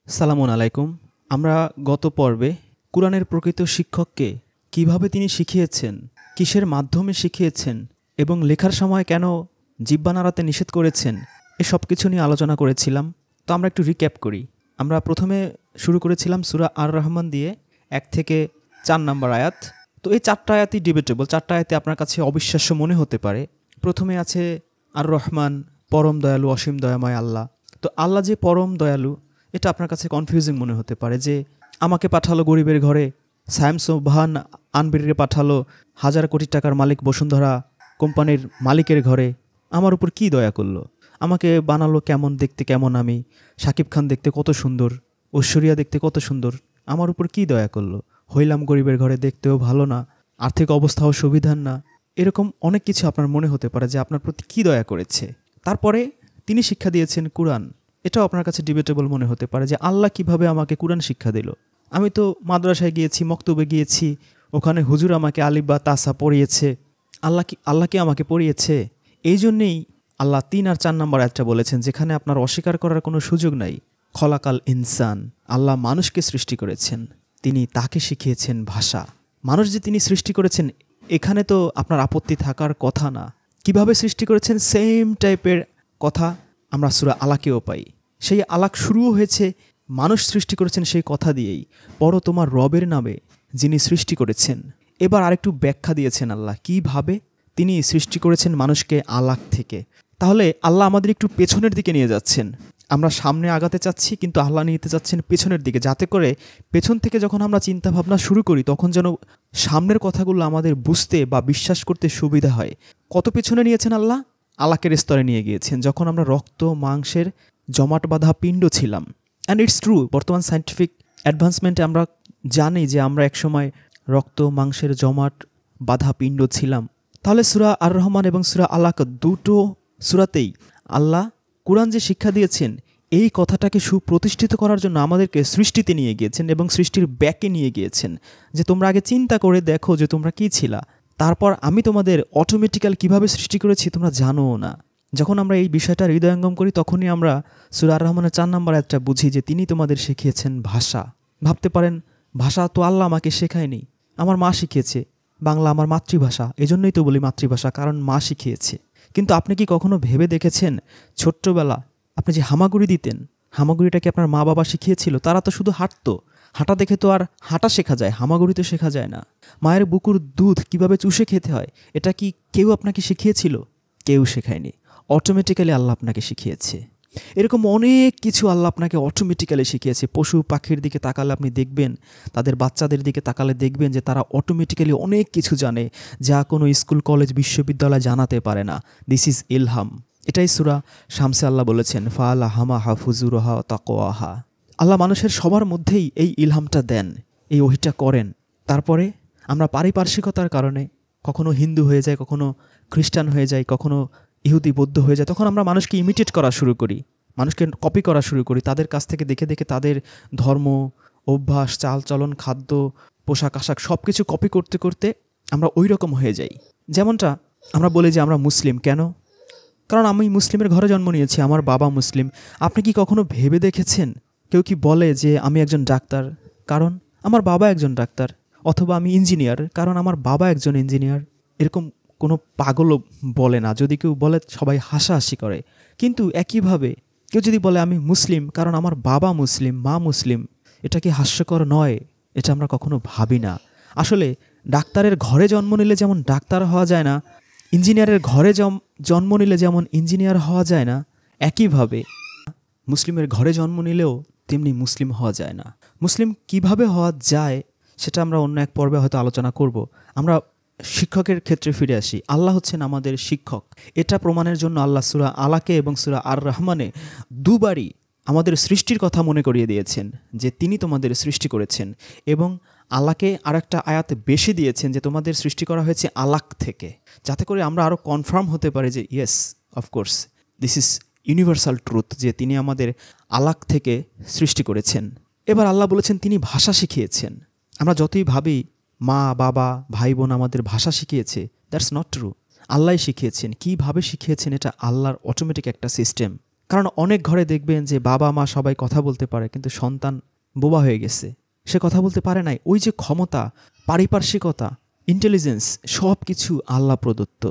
সালামুন আলাইকুম। আমরা গত পর্বে কুরআনের প্রকৃত শিক্ষককে কিভাবে তিনি শিখিয়েছেন, কিসের মাধ্যমে শিখিয়েছেন এবং লেখার সময় কেন জিহ্বা নাড়াতে নিষেধ করেছেন, এসব কিছু নিয়ে আলোচনা করেছিলাম। তো আমরা একটু রিক্যাপ করি। আমরা প্রথমে শুরু করেছিলাম সূরা আর রহমান দিয়ে 1 থেকে 4 নম্বর আয়াত। তো এই 4টা আয়াতই ডিবেটেবল, 4টা আয়াতে আপনার কাছে অবিশ্বাস্য মনে হতে পারে। প্রথমে আছে আর রহমান, পরম দয়ালু, অসীম দয়াময় আল্লাহ। তো আল্লাহ যে পরম দয়ালু, এটা আপনার কাছে কনফিউজিং মনে হতে পারে যে আমাকে পাঠালো গরিবের ঘরে, সায়েমসো ভান আনবিরে পাঠালো 1000 কোটি টাকার মালিক বসুন্ধরা কোম্পানির মালিকের ঘরে, আমার উপর কি দয়া করলো, আমাকে বানালো কেমন দেখতে, কেমন আমি, শাকিব খান দেখতে কত সুন্দর, ঐশ্বরিয়া দেখতে কত সুন্দর, আমার উপর কি দয়া করলো, হইলাম গরিবের ঘরে, দেখতেও ভালো না, আর্থিক অবস্থাও সুবিধার না। এরকম অনেক কিছু আপনার মনে হতে পারে যে আপনার প্রতি কী দয়া করেছে। তারপরে তিনি শিক্ষা দিয়েছেন কুরআন। এটাও আপনার কাছে ডিবেটেবল মনে হতে পারে যে আল্লাহ কিভাবে আমাকে কুরআন শিক্ষা দিল। আমি তো মাদ্রাসায় গিয়েছি, মক্তবে গিয়েছি, ওখানে হুজুর আমাকে আলিফ বা তাসা পড়িয়েছে, আল্লাহ কি আমাকে পড়িয়েছে। এই জন্যেই আল্লাহ 3 আর 4 নম্বর আয়াতটা বলেছেন, যেখানে আপনার অস্বীকার করার কোনো সুযোগ নাই। খলাকাল ইনসান, আল্লাহ মানুষকে সৃষ্টি করেছেন, তিনি তাকে শিখিয়েছেন ভাষা। মানুষ যে তিনি সৃষ্টি করেছেন, এখানে তো আপনার আপত্তি থাকার কথা না। কিভাবে সৃষ্টি করেছেন সেম টাইপের কথা আমরা সূরা আলাকেও পাই। সেই আলাক শুরুও হয়েছে মানুষ সৃষ্টি করেছেন সেই কথা দিয়েই, পড়ো তোমার রবের নামে যিনি সৃষ্টি করেছেন। এবার আরেকটু ব্যাখ্যা দিয়েছেন আল্লাহ কিভাবে তিনি সৃষ্টি করেছেন মানুষকে আলাক থেকে। তাহলে আল্লাহ আমাদের একটু পেছনের দিকে নিয়ে যাচ্ছেন। আমরা সামনে আগাতে চাচ্ছি, কিন্তু আল্লাহ নিতে যাচ্ছেন পেছনের দিকে, যাতে করে পেছন থেকে যখন আমরা চিন্তা ভাবনা শুরু করি তখন যেন সামনের কথাগুলো আমাদের বুঝতে বা বিশ্বাস করতে সুবিধা হয়। কত পেছনে নিয়েছেন আল্লাহ? আলাকের স্তরে নিয়ে গিয়েছেন, যখন আমরা রক্ত মাংসের জমাট বাঁধা পিণ্ড ছিলাম। অ্যান্ড ইটস ট্রু, বর্তমান সায়েন্টিফিক অ্যাডভান্সমেন্টে আমরা জানি যে আমরা একসময় রক্ত মাংসের জমাট বাঁধা পিণ্ড ছিলাম। তাহলে সূরা আর রহমান এবং সূরা আলাক দুটো সূরাতেই আল্লাহ কুরআন যে শিক্ষা দিয়েছেন, এই কথাটাকে সুপ্রতিষ্ঠিত করার জন্য আমাদেরকে সৃষ্টিতে নিয়ে গিয়েছেন এবং সৃষ্টির ব্যাকে নিয়ে গিয়েছেন, যে তোমরা আগে চিন্তা করে দেখো যে তোমরা কী ছিলা, তারপর আমি তোমাদের অটোমেটিক্যাল কিভাবে সৃষ্টি করেছি তোমরা জানো না। যখন আমরা এই বিষয়টা হৃদয়ঙ্গম করি, তখনই আমরা সূরা আর রহমানের 4 নম্বর আয়াতটা বুঝি যে তিনি তোমাদের শিখিয়েছেন ভাষা। ভাবতে পারেন, ভাষা তো আল্লাহ আমাকে শেখায়নি, আমার মা শিখিয়েছে। বাংলা আমার মাতৃভাষা, এজন্যই তো বলি মাতৃভাষা, কারণ মা শিখিয়েছে। কিন্তু আপনি কি কখনো ভেবে দেখেছেন, ছোট্টবেলা আপনি যে হামাগুড়ি দিতেন, হামাগুড়িটা কি আপনার মা বাবা শিখিয়েছিল? তারা তো শুধু হাঁটতো, হাঁটা দেখে তো আর হাঁটা শেখা যায়, হামাগুড়ি তো শেখা যায় না। মায়ের বুকুর দুধ কিভাবে চুষে খেতে হয়, এটা কি কেউ আপনাকে শিখিয়েছিল? কেউ শেখায়নি, অটোমেটিক্যালি আল্লাহ আপনাকে শিখিয়েছে। এরকম অনেক কিছু আল্লাহ আপনাকে অটোমেটিক্যালি শিখিয়েছে। পশু পাখির দিকে তাকালে আপনি দেখবেন, তাদের বাচ্চাদের দিকে তাকালে দেখবেন যে তারা অটোমেটিক্যালি অনেক কিছু জানে, যা কোনো স্কুল কলেজ বিশ্ববিদ্যালয় জানাতে পারে না। দিস ইজ ইলহাম। এটাই সূরা শামসে আল্লাহ বলেছেন, ফালাহামা হাফুজুরহা তাকওয়াহা। আল্লাহ মানুষের সবার মধ্যেই এই ইলহামটা দেন, এই ওহিটা করেন। তারপরে আমরা পারিপার্শ্বিকতার কারণে কখনো হিন্দু হয়ে যায়, কখনো খ্রিস্টান হয়ে যায়, কখনো ইহুদি বৌদ্ধ হয়ে যায়। তখন আমরা মানুষকে ইমিটেট করা শুরু করি, মানুষকে কপি করা শুরু করি, তাদের কাছ থেকে দেখে দেখে তাদের ধর্ম, অভ্যাস, চালচলন, খাদ্য, পোশাক আশাক সব কিছু কপি করতে করতে আমরা ওই রকম হয়ে যাই। যেমনটা আমরা বলি যে আমরা মুসলিম। কেন? কারণ আমি মুসলিমের ঘরে জন্ম নিয়েছি, আমার বাবা মুসলিম। আপনি কি কখনো ভেবে দেখেছেন, কেউ কি বলে যে আমি একজন ডাক্তার, কারণ আমার বাবা একজন ডাক্তার, অথবা আমি ইঞ্জিনিয়ার, কারণ আমার বাবা একজন ইঞ্জিনিয়ার? এরকম কোনো পাগলও বলে না। যদি কেউ বলে সবাই হাসাহাসি করে। কিন্তু একইভাবে কেউ যদি বলে আমি মুসলিম কারণ আমার বাবা মুসলিম, মা মুসলিম, এটা কি হাস্যকর নয়? এটা আমরা কখনো ভাবি না। আসলে ডাক্তারের ঘরে জন্ম নিলে যেমন ডাক্তার হওয়া যায় না, ইঞ্জিনিয়ারের ঘরে জন্ম নিলে যেমন ইঞ্জিনিয়ার হওয়া যায় না, একইভাবে মুসলিমের ঘরে জন্ম নিলেও তেমনি মুসলিম হওয়া যায় না। মুসলিম কিভাবে হওয়া যায় সেটা আমরা অন্য এক পর্বে হয়তো আলোচনা করব। আমরা শিক্ষকের ক্ষেত্রে ফিরে আসি। আল্লাহ হচ্ছেন আমাদের শিক্ষক। এটা প্রমাণের জন্য আল্লাহ সূরা আলাকে এবং সূরা আর রহমানে দুবারই আমাদের সৃষ্টির কথা মনে করিয়ে দিয়েছেন, যে তিনি তোমাদের সৃষ্টি করেছেন। এবং আলাকে আরেকটা আয়াত বেশি দিয়েছেন, যে তোমাদের সৃষ্টি করা হয়েছে আলাক থেকে, যাতে করে আমরা আরও কনফার্ম হতে পারি যে yes, of course this is universal truth, যে তিনি আমাদের আলাক থেকে সৃষ্টি করেছেন। এবার আল্লাহ বলেছেন তিনি ভাষা শিখিয়েছেন। আমরা যতই ভাবি মা বাবা ভাই বোন আমাদের ভাষা শিখিয়েছে, দ্যাটস নট ট্রু। আল্লাহই শিখিয়েছেন। কীভাবে শিখিয়েছেন এটা আল্লাহর অটোমেটিক একটা সিস্টেম। কারণ অনেক ঘরে দেখবেন যে বাবা মা সবাই কথা বলতে পারে, কিন্তু সন্তান বোবা হয়ে গেছে, সে কথা বলতে পারে নাই। ওই যে ক্ষমতা, পারিপার্শ্বিকতা, ইন্টেলিজেন্স, সব কিছু আল্লাহ প্রদত্ত।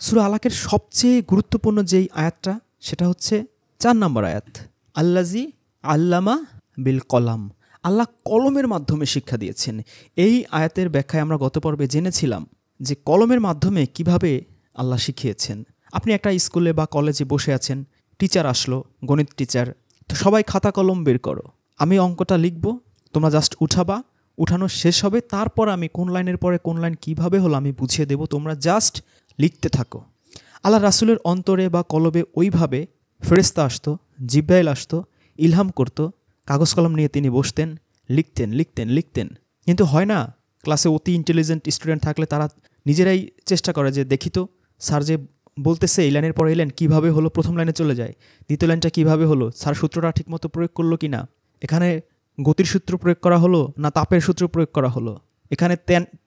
সূরা আলাকের সবচেয়ে গুরুত্বপূর্ণ যেই আয়াতটা, সেটা হচ্ছে 4 নম্বর আয়াত, আল্লাজি আল্লামা বিল কলাম। আল্লাহ কলমের মাধ্যমে শিক্ষা দিয়েছেন। এই আয়াতের ব্যাখ্যায় আমরা গত পর্বে জেনেছিলাম যে কলমের মাধ্যমে কিভাবে আল্লাহ শিখিয়েছেন। আপনি একটা স্কুলে বা কলেজে বসে আছেন, টিচার আসলো, গণিত টিচার, তো সবাই খাতা কলম বের করো, আমি অঙ্কটা লিখব, তোমরা জাস্ট উঠাবা, উঠানো শেষ হবে, তারপর আমি কোন লাইনের পরে কোন লাইন কিভাবে হলো আমি বুঝিয়ে দেব, তোমরা জাস্ট লিখতে থাকো। আল্লাহ রাসূলের অন্তরে বা কলবে ওইভাবে ফেরেশতা আসতো, জিব্রাইল আসতো, ইলহাম করতো, কাগজ কলম নিয়ে তিনি বসতেন, লিখতেন লিখতেন লিখতেন। কিন্তু হয় না, ক্লাসে অতি ইন্টেলিজেন্ট স্টুডেন্ট থাকলে তারা নিজেরাই চেষ্টা করে যে দেখি তো স্যার যে বলতেছে এই লাইনের পরে এই লাইন কীভাবে হলো, প্রথম লাইনে চলে যায়, দ্বিতীয় লাইনটা কীভাবে হলো, স্যার সূত্রটা ঠিকমতো প্রয়োগ করলো কি না, এখানে গতির সূত্র প্রয়োগ করা হলো না তাপের সূত্র প্রয়োগ করা হলো, এখানে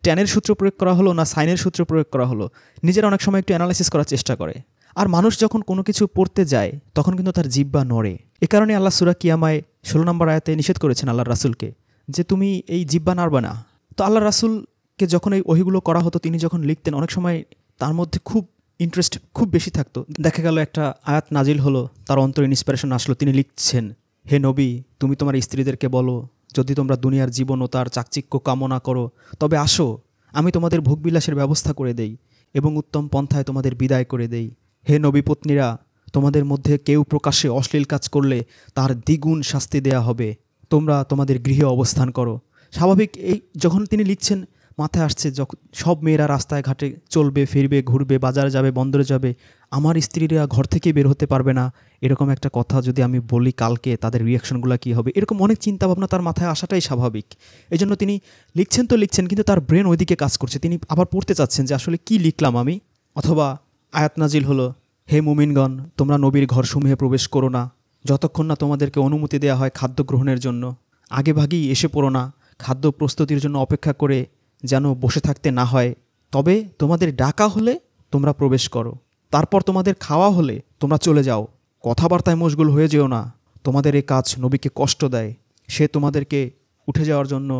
ট্যানের সূত্র প্রয়োগ করা হলো না সাইনের সূত্র প্রয়োগ করা হলো। নিজেরা অনেক সময় একটু অ্যানালাইসিস করার চেষ্টা করে। আর মানুষ যখন কোনো কিছু পড়তে যায় তখন কিন্তু তার জিহ্বা নড়ে। এ কারণে আল্লাহ সূরা কিয়ামায় 16 নম্বর আয়াতে নিষেধ করেছেন আল্লাহর রাসূলকে যে তুমি এই জিহ্বা নাড়বা না। তো আল্লাহর রাসূলকে যখন এই ওহীগুলো করা হতো, তিনি যখন লিখতেন অনেক সময় তার মধ্যে খুব ইন্টারেস্ট খুব বেশি থাকতো। দেখা গেল একটা আয়াত নাজিল হলো, তার অন্তরে ইন্সপিরেশন আসলো, তিনি লিখছেন, হে নবী, তুমি তোমার স্ত্রীদেরকে বলো যদি তোমরা দুনিয়ার জীবন ও তার চাকচিক্য কামনা করো তবে আসো, আমি তোমাদের ভোগবিলাসের ব্যবস্থা করে দেই এবং উত্তম পন্থায় তোমাদের বিদায় করে দেই। হে নবী পত্নীরা, তোমাদের মধ্যে কেউ প্রকাশ্যে অশ্লীল কাজ করলে তার দ্বিগুণ শাস্তি দেয়া হবে, তোমরা তোমাদের গৃহে অবস্থান করো। স্বাভাবিক এই যখন তিনি লিখছেন মাথায় আসছে যখন সব মেয়েরা রাস্তায় ঘাটে চলবে, ফিরবে, ঘুরবে, বাজারে যাবে, বন্দরে যাবে, আমার স্ত্রীরা ঘর থেকে বের হতে পারবে না, এরকম একটা কথা যদি আমি বলি কালকে তাদের রিয়াকশনগুলো কী হবে, এরকম অনেক চিন্তাভাবনা তার মাথায় আসাটাই স্বাভাবিক। এই জন্য তিনি লিখছেন তো লিখছেন, কিন্তু তার ব্রেন ওইদিকে কাজ করছে, তিনি আবার পড়তে চাচ্ছেন যে আসলে কি লিখলাম আমি। অথবা আয়াত নাজিল হলো, হে মুমিনগণ, তোমরা নবীর ঘরসমূহে প্রবেশ করো না যতক্ষণ না তোমাদেরকে অনুমতি দেওয়া হয় খাদ্য গ্রহণের জন্য, আগে ভাগেই এসে পড়ো না, খাদ্য প্রস্তুতির জন্য অপেক্ষা করে যেন বসে থাকতে না হয়, তবে তোমাদের ডাকা হলে তোমরা প্রবেশ করো, তারপর তোমাদের খাওয়া হলে তোমরা চলে যাও, কথাবার্তায় মশগুল হয়ে যেও না, তোমাদের এই কাজ নবীকে কষ্ট দেয়, সে তোমাদেরকে উঠে যাওয়ার জন্য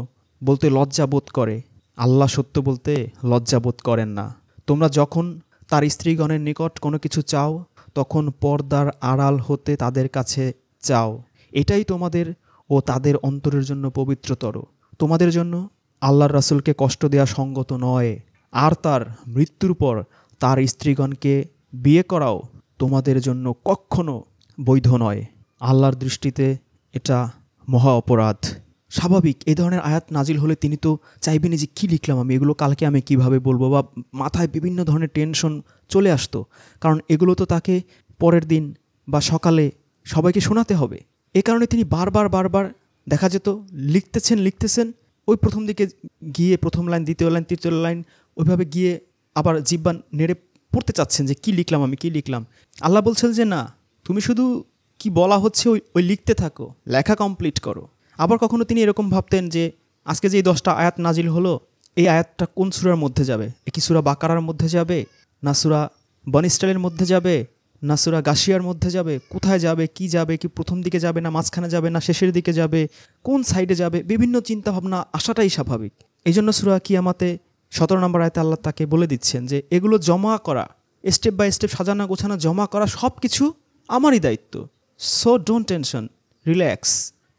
বলতে লজ্জা বোধ করে, আল্লাহ সত্য বলতে লজ্জা বোধ করেন না। তোমরা যখন তার স্ত্রীগণের নিকট কোনো কিছু চাও তখন পর্দার আড়াল হতে তাদের কাছে চাও, এটাই তোমাদের ও তাদের অন্তরের জন্য পবিত্রতর। তোমাদের জন্য আল্লাহর রাসূলকে কষ্ট দেওয়া সঙ্গত নয়, আর তার মৃত্যুর পর তার স্ত্রীগণকে বিয়ে করাও তোমাদের জন্য কখনো বৈধ নয়। আল্লাহর দৃষ্টিতে এটা মহা অপরাধ। স্বাভাবিক এই ধরনের আয়াত নাজিল হলে তিনি তো চাইবেন যে কী লিখলাম আমি, এগুলো কালকে আমি কিভাবে বলবো, বা মাথায় বিভিন্ন ধরনের টেনশন চলে আসতো, কারণ এগুলো তো তাকে পরের দিন বা সকালে সবাইকে শোনাতে হবে। এ কারণে তিনি বারবার দেখা যেত লিখতেছেন, ওই প্রথম দিকে গিয়ে প্রথম লাইন, দ্বিতীয় লাইন, তৃতীয় লাইন, ওইভাবে গিয়ে আবার জিহ্বা নেড়ে পড়তে চাচ্ছেন যে কী লিখলাম আমি, কী লিখলাম। আল্লাহ বলছেন যে না, তুমি শুধু কি বলা হচ্ছে ওই লিখতে থাকো, লেখা কমপ্লিট করো। আবার কখনো তিনি এরকম ভাবতেন যে আজকে যে এই 10টা আয়াত নাজিল হলো, এই আয়াতটা কোন সূরার মধ্যে যাবে, কি সূরা বাকারার মধ্যে যাবে, না সূরা বনী ইসরাঈলের মধ্যে যাবে, না সূরা গাশিয়ার মধ্যে যাবে, কোথায় যাবে, কি প্রথম দিকে যাবে না মাঝখানে যাবে না শেষের দিকে যাবে, কোন সাইডে যাবে, বিভিন্ন চিন্তাভাবনা আসাটাই স্বাভাবিক। এই জন্য সূরা কিয়ামাতে 17 নম্বর আয়াতে আল্লাহ তাকে বলে দিচ্ছেন যে এগুলো জমা করা, স্টেপ বাই স্টেপ সাজানো গোছানো জমা করা সব কিছু আমারই দায়িত্ব। সো ডোন্ট টেনশন, রিল্যাক্স,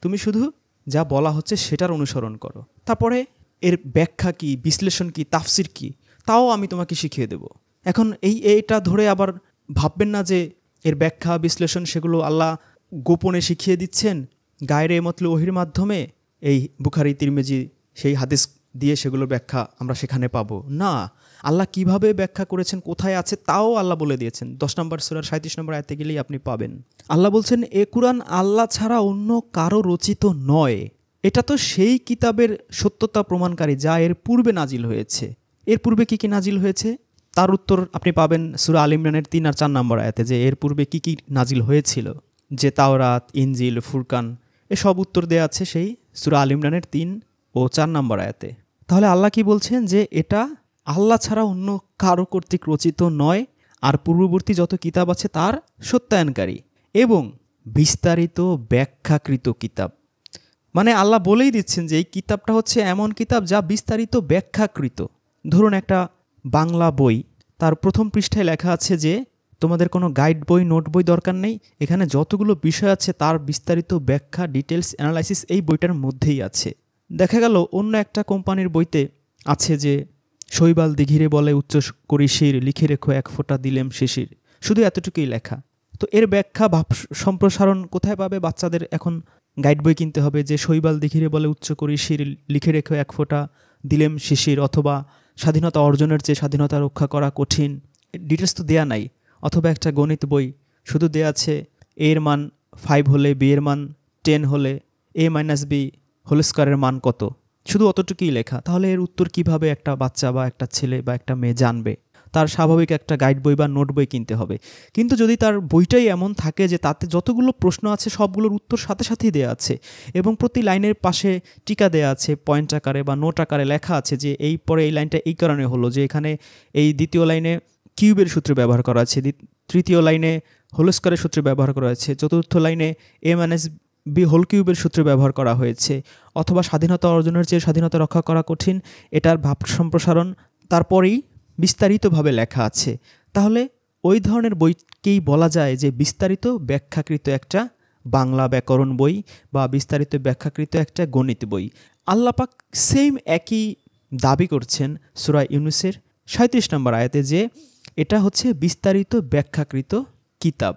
তুমি শুধু যা বলা হচ্ছে সেটার অনুসরণ করো, তারপরে এর ব্যাখ্যা কি, বিশ্লেষণ কি, তাফসির কি, তাও আমি তোমাকে শিখিয়ে দেব। এখন এইটা ধরে আবার ভাববেন না যে এর ব্যাখ্যা বিশ্লেষণ সেগুলো আল্লাহ গোপনে শিখিয়ে দিচ্ছেন, গায়রে মতলু ওহির মাধ্যমে এই বুখারী তিরমিজি সেই হাদিস দিয়ে সেগুলোর ব্যাখ্যা আমরা সেখানে পাবো না। আল্লাহ কিভাবে ব্যাখ্যা করেছেন, কোথায় আছে, তাও আল্লাহ বলে দিয়েছেন। 10 নম্বর সূরার 37 নম্বর আয়াতে গেলেই আপনি পাবেন। আল্লাহ বলছেন, এ কুরআন আল্লাহ ছাড়া অন্য কারো রচিত নয়, এটা তো সেই কিতাবের সত্যতা প্রমাণকারী যা এর পূর্বে নাজিল হয়েছে। এর পূর্বে কি নাজিল হয়েছে তার উত্তর আপনি পাবেন সূরা আল ইমরানের 3 আর 4 নম্বর আয়াতে, যে এর পূর্বে কি নাজিল হয়েছিল, যে তাওরাত, ইনজিল, ফুরকান, এসব উত্তর দেওয়া আছে সেই সূরা আল ইমরানের 3 ও 4 নম্বর আয়াতে। তাহলে আল্লাহ কি বলছেন যে এটা আল্লাহ ছাড়া অন্য কারো কর্তৃক রচিত নয়, আর পূর্ববর্তী যত কিতাব আছে তার সত্যায়নকারী, এবং বিস্তারিত ব্যাখ্যাকৃত কিতাব। মানে আল্লাহ বলেই দিচ্ছেন যে এই কিতাবটা হচ্ছে এমন কিতাব যা বিস্তারিত ব্যাখ্যাকৃত। ধরুন একটা বাংলা বই, তার প্রথম পৃষ্ঠায় লেখা আছে যে তোমাদের কোনো গাইড বই, নোট বই দরকার নেই, এখানে যতগুলো বিষয় আছে তার বিস্তারিত ব্যাখ্যা, ডিটেলস, অ্যানালাইসিস এই বইটার মধ্যেই আছে। দেখা গেল অন্য একটা কোম্পানির বইতে আছে যে শৈবাল দিঘিরে বলে উচ্চ করি শির, লিখে রেখো এক ফোঁটা দিলেম শিশির, শুধু এতটুকুই লেখা। তো এর ব্যাখ্যা ভাব সম্প্রসারণ কোথায় পাবে? বাচ্চাদের এখন গাইড বই কিনতে হবে যে শৈবাল দিঘিরে বলে উচ্চ করি শির, লিখে রেখো এক ফোঁটা দিলেম শিশির, অথবা স্বাধীনতা অর্জনের চেয়ে স্বাধীনতা রক্ষা করা কঠিন। ডিটেলস তো দেয়া নাই। অথবা একটা গণিত বই, শুধু দেয়া আছে এর মান 5 হলে বি এর মান 10 হলে a মাইনাস বি হোল স্কোয়ারের মান কত, শুধু অতটুকুই লেখা। তাহলে এর উত্তর কিভাবে একটা বাচ্চা বা একটা ছেলে বা একটা মেয়ে জানবে? তার স্বাভাবিক একটা গাইড বই বা নোট বই কিনতে হবে। কিন্তু যদি তার বইটাই এমন থাকে যে তাতে যতগুলো প্রশ্ন আছে সবগুলোর উত্তর সাথে সাথেই দেওয়া আছে এবং প্রতি লাইনের পাশে টিকা দেওয়া আছে, পয়েন্ট আকারে বা নোট আকারে লেখা আছে যে এই পরে এই লাইনটা এই কারণে হলো যে এখানে এই দ্বিতীয় লাইনে কিউবের সূত্র ব্যবহার করা আছে, তৃতীয় লাইনে হোল স্কোয়ারের সূত্র ব্যবহার করা আছে, চতুর্থ লাইনে a মাইনাস বি হোল কিউবের সূত্র ব্যবহার করা হয়েছে, অথবা স্বাধীনতা অর্জনের চেয়ে স্বাধীনতা রক্ষা করা কঠিন, এটার ভাব সম্প্রসারণ তারপরেই বিস্তারিতভাবে লেখা আছে। তাহলে ওই ধরনের বইকেই বলা যায় যে বিস্তারিত ব্যাখ্যাকৃত একটা বাংলা ব্যাকরণ বই বা বিস্তারিত ব্যাখ্যাকৃত একটা গণিত বই। আল্লাহ পাক সেম একই দাবি করছেন সূরা ইউনূসের ৩৭ নম্বর আয়াতে যে এটা হচ্ছে বিস্তারিত ব্যাখ্যাকৃত কিতাব।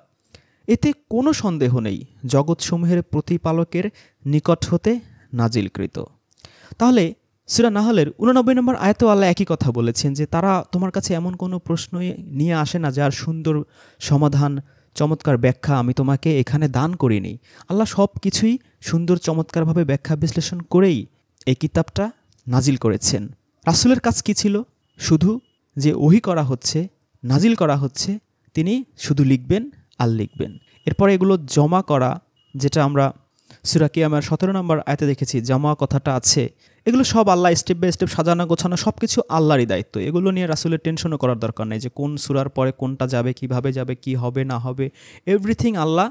এতে কোনো সন্দেহ নেই জগৎসমূহের প্রতিপালকের নিকট হতে নাজিলকৃত। তাহলে সূরা নাহলের ৮৯ নম্বর আয়াতেও আল্লাহ একই কথা বলেছেন যে তারা তোমার কাছে এমন কোনো প্রশ্ন নিয়ে আসে না যার সুন্দর সমাধান, চমৎকার ব্যাখ্যা আমি তোমাকে এখানে দান করিনি। আল্লাহ সব কিছুই সুন্দর চমৎকারভাবে ব্যাখ্যা বিশ্লেষণ করেই এই কিতাবটা নাজিল করেছেন। রাসূলের কাজ কী ছিল? শুধু যে ওহী করা হচ্ছে, নাজিল করা হচ্ছে, তিনি শুধু লিখবেন আর লিখবেন। এরপরে এগুলো জমা করা, যেটা আমরা সূরা কিয়ামার ১৭ নম্বর আয়াতে দেখেছি জমা কথাটা আছে, এগুলো সব আল্লাহ স্টেপ বাই স্টেপ সাজানো গোছানো সব কিছু আল্লাহরই দায়িত্ব। এগুলো নিয়ে রাসূলের টেনশনও করার দরকার নেই যে কোন সূরার পরে কোনটা যাবে, কিভাবে যাবে, কি হবে না হবে, এভরিথিং আল্লাহ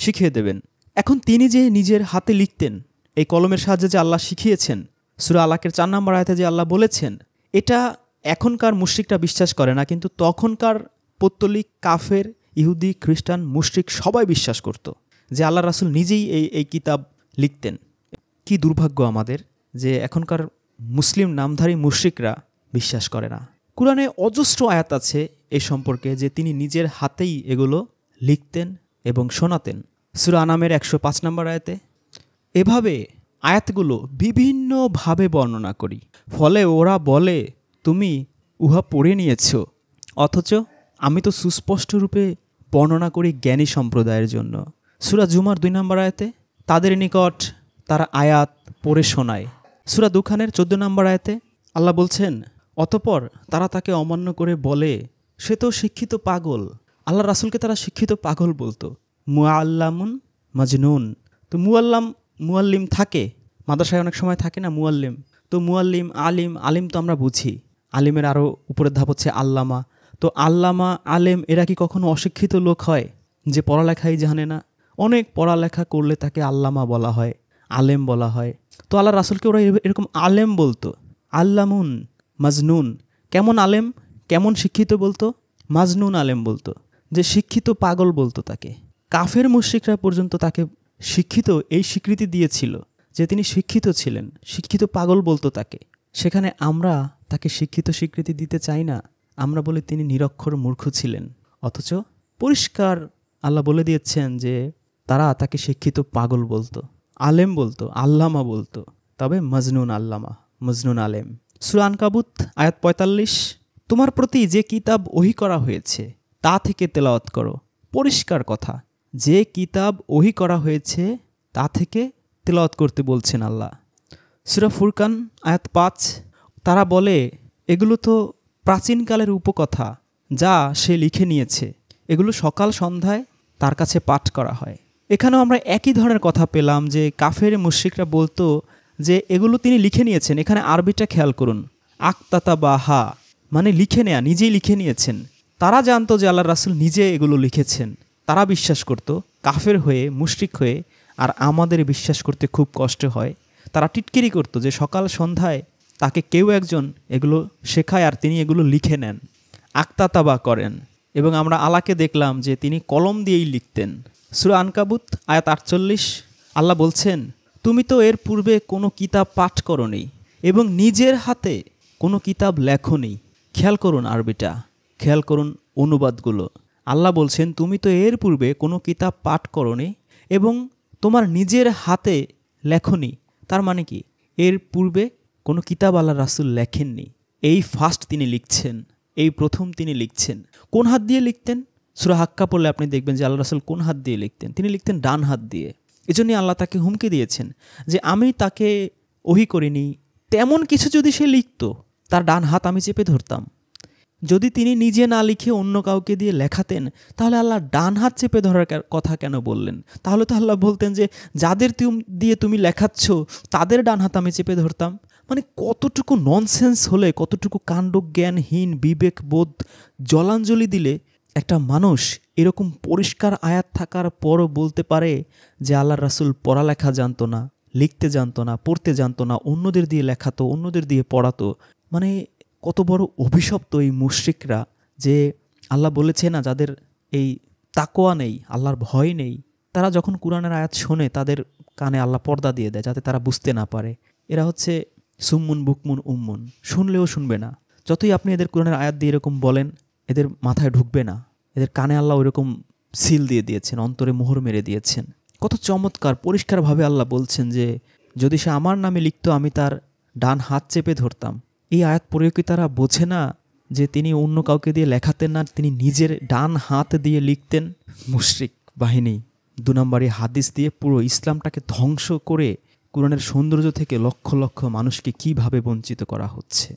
শিখিয়ে দেবেন। এখন তিনি যে নিজের হাতে লিখতেন, এই কলমের সাহায্যে যে আল্লাহ শিখিয়েছেন, সূরা আলাকের ৪ নম্বর আয়াতে যে আল্লাহ বলেছেন, এটা এখনকার মুশরিকরা বিশ্বাস করে না, কিন্তু তখনকার পৌত্তলিক, কাফের, ইহুদি, খ্রিস্টান, মুশরিক সবাই বিশ্বাস করত যে আল্লাহ রাসূল নিজেই এই কিতাব লিখতেন। কি দুর্ভাগ্য আমাদের যে এখনকার মুসলিম নামধারী মুশরিকরা বিশ্বাস করে না। কুরআনে অজস্র আয়াত আছে এই সম্পর্কে যে তিনি নিজের হাতেই এগুলো লিখতেন এবং শোনাতেন। সূরা আনামের ১০৫ নম্বর আয়াতে এভাবে আয়াতগুলো বিভিন্নভাবে বর্ণনা করি, ফলে ওরা বলে তুমি উহা পড়ে নিয়েছ, অথচ আমি তো সুস্পষ্ট রূপে বর্ণনা করি জ্ঞানী সম্প্রদায়ের জন্য। সূরা জুমার ২ নম্বর আয়াতে তাদের নিকট তারা আয়াত পড়ে শোনায়। সূরা দুখানের ১৪ নম্বর আয়াতে আল্লাহ বলছেন, অতঃপর তারা তাকে অমান্য করে বলে সে তো শিক্ষিত পাগল। আল্লাহ রাসূলকে তারা শিক্ষিত পাগল বলতো। মুআল্লামুন মাজনুন। তো মুআল্লিম থাকে, মাদ্রাসায় অনেক সময় থাকে না মুআল্লিম, তো মুআল্লিম, আলিম, আলিম তো আমরা বুঝি, আলিমের আরও উপরের ধাপ হচ্ছে আল্লামা। তো আল্লামা, আলেম এরা কি কখনো অশিক্ষিত লোক হয় যে পড়ালেখাই জানে না? অনেক পড়ালেখা করলে তাকে আল্লামা বলা হয়, আলেম বলা হয়। তো আল্লাহ রাসূলকে ওরা এরকম আলেম বলতো, আল্লামুন মাজনুন। কেমন আলেম, কেমন শিক্ষিত বলতো? মাজনুন আলেম বলতো, যে শিক্ষিত পাগল বলতো তাকে। কাফের মুশরিকরা পর্যন্ত তাকে শিক্ষিত এই স্বীকৃতি দিয়েছিল যে তিনি শিক্ষিত ছিলেন, শিক্ষিত পাগল বলতো তাকে। সেখানে আমরা তাকে শিক্ষিত স্বীকৃতি দিতে চাই না, আমরা বলি তিনি নিরক্ষর মূর্খ ছিলেন। অথচ পরিষ্কার আল্লাহ বলে দিয়েছেন যে তারা তাকে শিক্ষিত পাগল বলতো, আলেম বলতো, আল্লামা বলতো, তবে মজনুন আল্লামা, মজনুন আলেম। সূরা আনকাবুত আয়াত ৪৫, তোমার প্রতি যে কিতাব ওহী করা হয়েছে তা থেকে তেলাওয়াত করো। পরিষ্কার কথা, যে কিতাব ওহী করা হয়েছে তা থেকে তেলাওয়াত করতে বলছেন আল্লাহ। সূরা ফুরকান আয়াত ৫, তারা বলে এগুলো তো প্রাচীনকালের উপকথা যা সে লিখে নিয়েছে, এগুলো সকাল সন্ধ্যায় তার কাছে পাঠ করা হয়। এখানেও আমরা একই ধরনের কথা পেলাম যে কাফের মুশরিকরা বলতো যে এগুলো তিনি লিখে নিয়েছেন। এখানে আরবিটা খেয়াল করুন, আকতাতা বা হা মানে লিখে নেয়া, নিজেই লিখে নিয়েছেন। তারা জানতো যে আল্লাহ রাসূল নিজে এগুলো লিখেছেন, তারা বিশ্বাস করত। কাফের হয়ে মুশরিক হয়ে আর আমাদের বিশ্বাস করতে খুব কষ্ট হয়। তারা টিটকিরি করতো যে সকাল সন্ধ্যায় তাকে কেউ একজন এগুলো শেখায় আর তিনি এগুলো লিখে নেন, আকতাতাবা করেন। এবং আমরা আলাকে দেখলাম যে তিনি কলম দিয়েই লিখতেন। সূরা আনকাবুত আয়াত 48 আল্লাহ বলছেন, তুমি তো এর পূর্বে কোনো কিতাব পাঠ করোনি এবং নিজের হাতে কোনো কিতাব লেখোনি। খেয়াল করুন আরবিটা, খেয়াল করুন অনুবাদগুলো। আল্লাহ বলছেন তুমি তো এর পূর্বে কোনো কিতাব পাঠ করোনি এবং তোমার নিজের হাতে লেখোনি। তার মানে কি, এর পূর্বে কোনো কিতাব আল্লাহ রাসূল লেখেননি, এই ফার্স্ট তিনি লিখছেন, এই প্রথম তিনি লিখছেন। কোন হাত দিয়ে লিখতেন? সূরা হাক্কা পড়লে আপনি দেখবেন যে আল্লাহ রাসূল কোন হাত দিয়ে লিখতেন। তিনি লিখতেন ডান হাত দিয়ে। এজন্যই আল্লাহ তাকে হুমকি দিয়েছেন যে আমি তাকে ওহী করিনি, তেমন কিছু যদি সে লিখত তার ডান হাত আমি চেপে ধরতাম। যদি তিনি নিজে না লিখে অন্য কাউকে দিয়ে লেখাতেন তাহলে আল্লাহ ডান হাত চেপে ধরার কথা কেন বললেন? তাহলে তো আল্লাহ বলতেন যে যাদের দিয়ে তুমি লেখাচ্ছ তাদের ডান হাত আমি চেপে ধরতাম। মানে কতটুকু ননসেন্স হলে, কতটুকু কাণ্ডজ্ঞানহীন, বিবেকবোধ জলাঞ্জলি দিলে একটা মানুষ এরকম পরিষ্কার আয়াত থাকার পরও বলতে পারে যে আল্লাহর রাসূল পড়ালেখা জানতো না, লিখতে জানতো না, পড়তে জানতো না, অন্যদের দিয়ে লেখাতো, অন্যদের দিয়ে পড়াতো। মানে কত বড় অভিশপ্ত এই মুশরিকরা, যে আল্লাহ বলেছে না যাদের এই তাকওয়া নেই, আল্লাহর ভয় নেই, তারা যখন কুরআনের আয়াত শোনে তাদের কানে আল্লাহ পর্দা দিয়ে দেয় যাতে তারা বুঝতে না পারে। এরা হচ্ছে সুম্মুন বুকমুন উম্মুন, শুনলেও শুনবে না। যতই আপনি এদের কুরআনের আয়াত দিয়ে এরকম বলেন এদের মাথায় ঢুকবে না। এদের কানে আল্লাহ ওইরকম সিল দিয়ে দিয়েছেন, অন্তরে মোহর মেরে দিয়েছেন। কত চমৎকার পরিষ্কারভাবে আল্লাহ বলছেন যে যদি সে আমার নামে লিখত আমি তার ডান হাত চেপে ধরতাম। এই আয়াত পড়েও কি তারা বোঝে না যে তিনি অন্য কাউকে দিয়ে লেখাতেন না, তিনি নিজের ডান হাত দিয়ে লিখতেন? মুশরিক বাহিনী 2 নম্বরে হাদিস দিয়ে পুরো ইসলামটাকে ধ্বংস করে কুরআনের সৌন্দর্য থেকে লক্ষ লক্ষ মানুষকে কিভাবে বঞ্চিত করা হচ্ছে।